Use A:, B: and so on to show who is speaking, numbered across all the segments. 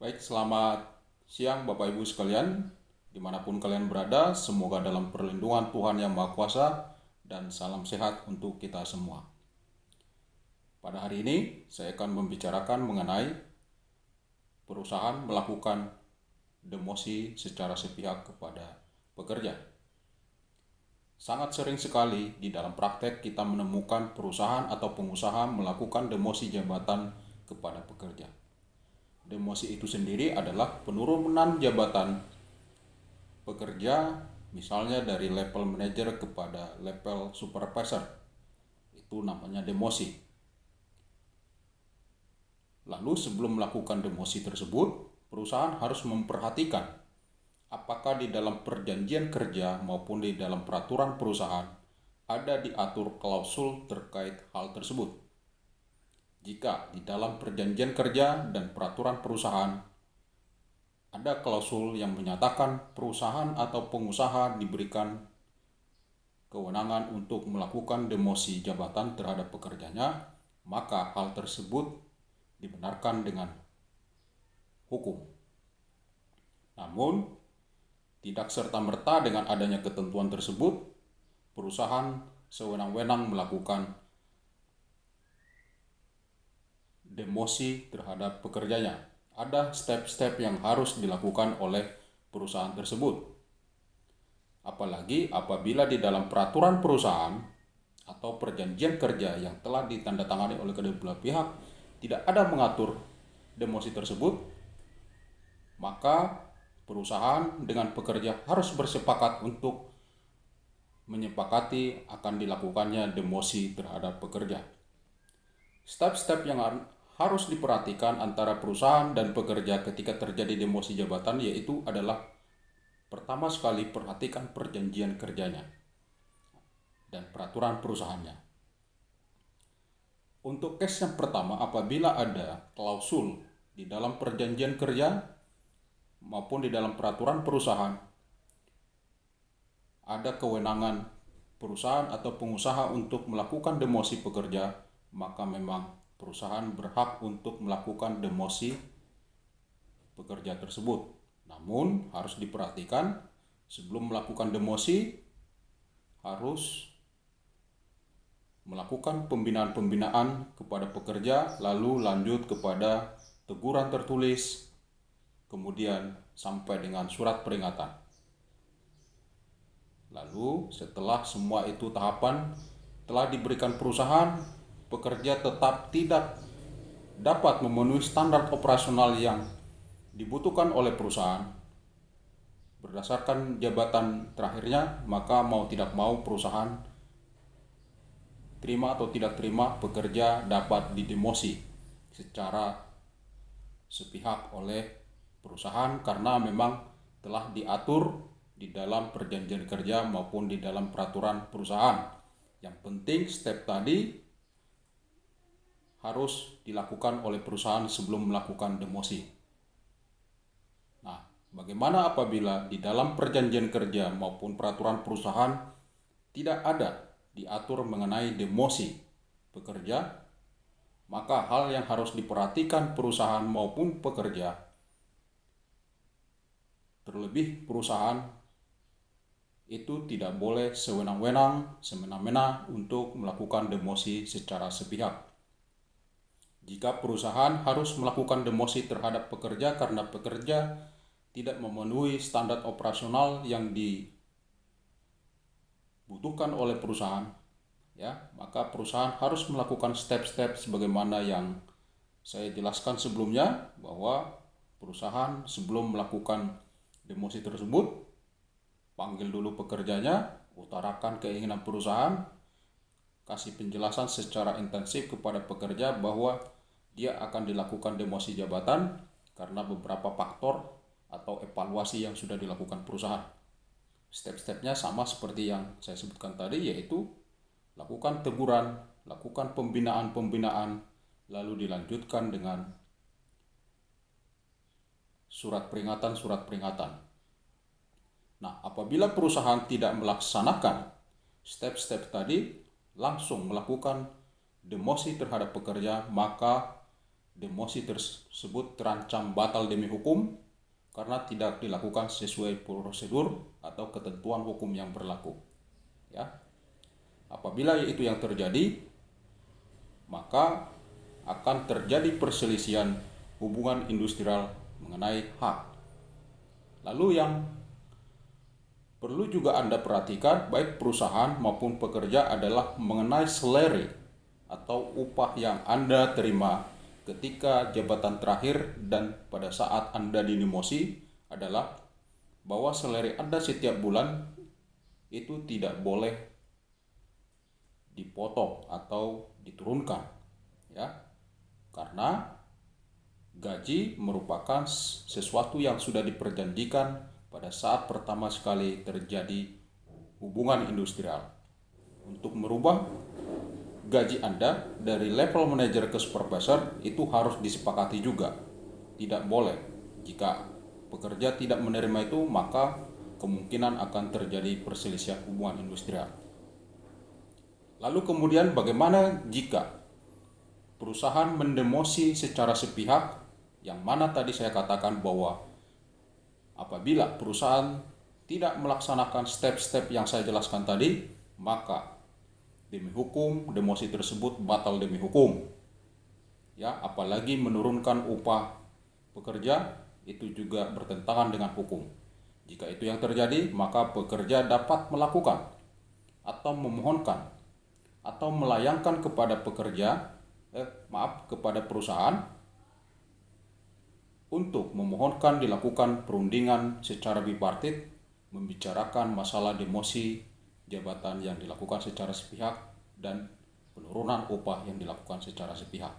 A: Baik, selamat siang Bapak Ibu sekalian, dimanapun kalian berada, semoga dalam perlindungan Tuhan Yang Maha Kuasa dan salam sehat untuk kita semua. Pada hari ini, saya akan membicarakan mengenai perusahaan melakukan demosi secara sepihak kepada pekerja. Sangat sering sekali di dalam praktek kita menemukan perusahaan atau pengusaha melakukan demosi jabatan kepada pekerja. Demosi itu sendiri adalah penurunan jabatan pekerja, misalnya dari level manager kepada level supervisor. Itu namanya demosi. Lalu sebelum melakukan demosi tersebut, perusahaan harus memperhatikan apakah di dalam perjanjian kerja maupun di dalam peraturan perusahaan ada diatur klausul terkait hal tersebut. Jika di dalam perjanjian kerja dan peraturan perusahaan ada klausul yang menyatakan perusahaan atau pengusaha diberikan kewenangan untuk melakukan demosi jabatan terhadap pekerjanya, maka hal tersebut dibenarkan dengan hukum. Namun, tidak serta-merta dengan adanya ketentuan tersebut, perusahaan sewenang-wenang melakukan demosi terhadap pekerjanya. Ada step-step yang harus dilakukan oleh perusahaan tersebut. Apalagi apabila di dalam peraturan perusahaan atau perjanjian kerja yang telah ditandatangani oleh kedua belah pihak tidak ada mengatur demosi tersebut, maka perusahaan dengan pekerja harus bersepakat untuk menyepakati akan dilakukannya demosi terhadap pekerja. Step-step yang harus diperhatikan antara perusahaan dan pekerja ketika terjadi demosi jabatan yaitu adalah pertama sekali perhatikan perjanjian kerjanya dan peraturan perusahaannya. Untuk case yang pertama, apabila ada klausul di dalam perjanjian kerja maupun di dalam peraturan perusahaan, ada kewenangan perusahaan atau pengusaha untuk melakukan demosi pekerja, maka memang perusahaan berhak untuk melakukan demosi pekerja tersebut. Namun harus diperhatikan sebelum melakukan demosi harus melakukan pembinaan-pembinaan kepada pekerja, lalu lanjut kepada teguran tertulis, kemudian sampai dengan surat peringatan. Lalu setelah semua itu tahapan telah diberikan perusahaan, pekerja tetap tidak dapat memenuhi standar operasional yang dibutuhkan oleh perusahaan berdasarkan jabatan terakhirnya, maka mau tidak mau perusahaan terima atau tidak terima pekerja dapat didemosi secara sepihak oleh perusahaan karena memang telah diatur di dalam perjanjian kerja maupun di dalam peraturan perusahaan. Yang penting step tadi harus dilakukan oleh perusahaan sebelum melakukan demosi. Nah, bagaimana apabila di dalam perjanjian kerja maupun peraturan perusahaan tidak ada diatur mengenai demosi pekerja, maka hal yang harus diperhatikan perusahaan maupun pekerja, terlebih perusahaan, itu tidak boleh sewenang-wenang, semena-mena untuk melakukan demosi secara sepihak. Jika perusahaan harus melakukan demosi terhadap pekerja karena pekerja tidak memenuhi standar operasional yang dibutuhkan oleh perusahaan, ya, maka perusahaan harus melakukan step-step sebagaimana yang saya jelaskan sebelumnya, bahwa perusahaan sebelum melakukan demosi tersebut panggil dulu pekerjanya, utarakan keinginan perusahaan, kasih penjelasan secara intensif kepada pekerja bahwa dia akan dilakukan demosi jabatan karena beberapa faktor atau evaluasi yang sudah dilakukan perusahaan. Step-stepnya sama seperti yang saya sebutkan tadi, yaitu lakukan teguran, lakukan pembinaan-pembinaan, lalu dilanjutkan dengan surat peringatan. Nah, apabila perusahaan tidak melaksanakan step-step tadi, langsung melakukan demosi terhadap pekerja, maka demosi tersebut terancam batal demi hukum karena tidak dilakukan sesuai prosedur atau ketentuan hukum yang berlaku. Ya, apabila itu yang terjadi, maka akan terjadi perselisihan hubungan industrial mengenai hak. Lalu yang perlu juga Anda perhatikan baik perusahaan maupun pekerja adalah mengenai salary atau upah yang Anda terima ketika jabatan terakhir dan pada saat Anda didemosi adalah bahwa salary Anda setiap bulan itu tidak boleh dipotong atau diturunkan, ya, karena gaji merupakan sesuatu yang sudah diperjanjikan pada saat pertama sekali terjadi hubungan industrial. Untuk merubah gaji Anda dari level manager ke supervisor itu harus disepakati juga. Tidak boleh. Jika pekerja tidak menerima itu, maka kemungkinan akan terjadi perselisihan hubungan industrial. Lalu kemudian bagaimana jika perusahaan mendemosi secara sepihak, yang mana tadi saya katakan bahwa apabila perusahaan tidak melaksanakan step-step yang saya jelaskan tadi, maka demi hukum demosi tersebut batal demi hukum. Ya, apalagi menurunkan upah pekerja itu juga bertentangan dengan hukum. Jika itu yang terjadi, maka pekerja dapat melakukan atau memohonkan atau melayangkan kepada kepada perusahaan untuk memohonkan dilakukan perundingan secara bipartit membicarakan masalah demosi jabatan yang dilakukan secara sepihak dan penurunan upah yang dilakukan secara sepihak.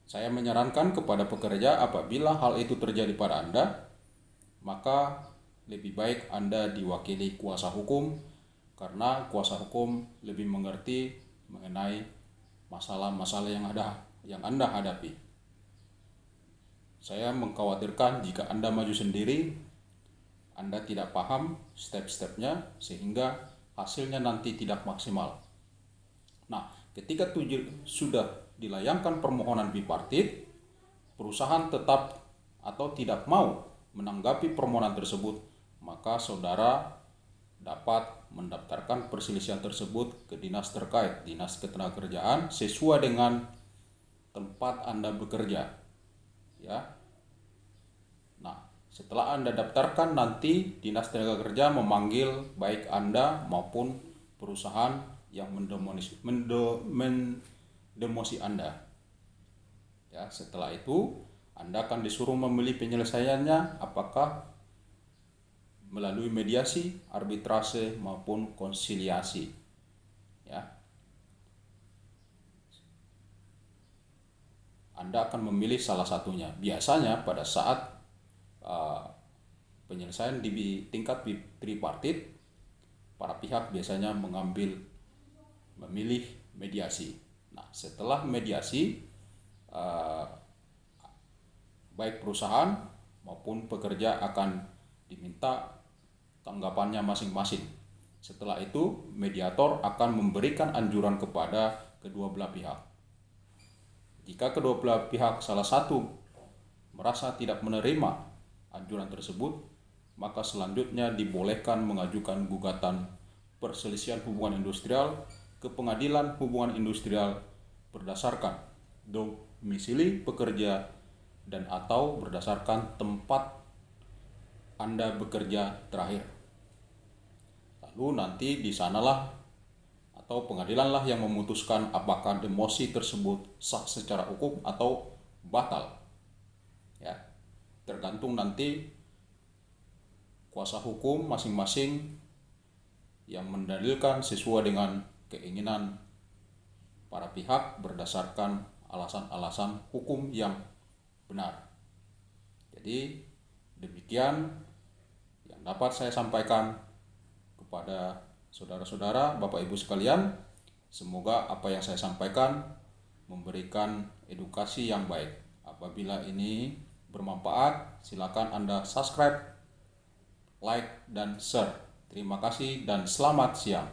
A: Saya menyarankan kepada pekerja apabila hal itu terjadi pada Anda, maka lebih baik Anda diwakili kuasa hukum karena kuasa hukum lebih mengerti mengenai masalah-masalah yang Anda hadapi. Saya mengkhawatirkan jika Anda maju sendiri, Anda tidak paham step-stepnya sehingga hasilnya nanti tidak maksimal. Nah, ketika sudah dilayangkan permohonan bipartit, perusahaan tetap atau tidak mau menanggapi permohonan tersebut, maka saudara dapat mendaftarkan perselisihan tersebut ke dinas terkait, dinas ketenagakerjaan sesuai dengan tempat Anda bekerja. Ya. Nah, setelah Anda daftarkan, nanti Dinas Tenaga Kerja memanggil baik Anda maupun perusahaan yang mendemosi Anda. Ya, setelah itu Anda akan disuruh memilih penyelesaiannya apakah melalui mediasi, arbitrase maupun konsiliasi. Ya. Anda akan memilih salah satunya. Biasanya pada saat penyelesaian di tingkat tripartit, para pihak biasanya memilih mediasi. Nah, setelah mediasi, baik perusahaan maupun pekerja akan diminta tanggapannya masing-masing. Setelah itu, mediator akan memberikan anjuran kepada kedua belah pihak. Jika kedua belah pihak salah satu merasa tidak menerima anjuran tersebut, maka selanjutnya dibolehkan mengajukan gugatan perselisihan hubungan industrial ke Pengadilan Hubungan Industrial berdasarkan domisili pekerja dan atau berdasarkan tempat Anda bekerja terakhir. Lalu nanti di sanalah atau pengadilanlah yang memutuskan apakah demosi tersebut sah secara hukum atau batal. Ya, tergantung nanti kuasa hukum masing-masing yang mendalilkan sesuai dengan keinginan para pihak berdasarkan alasan-alasan hukum yang benar. Jadi demikian yang dapat saya sampaikan kepada saudara-saudara, Bapak Ibu sekalian. Semoga apa yang saya sampaikan memberikan edukasi yang baik. Apabila ini bermanfaat, silakan Anda subscribe, like, dan share. Terima kasih dan selamat siang.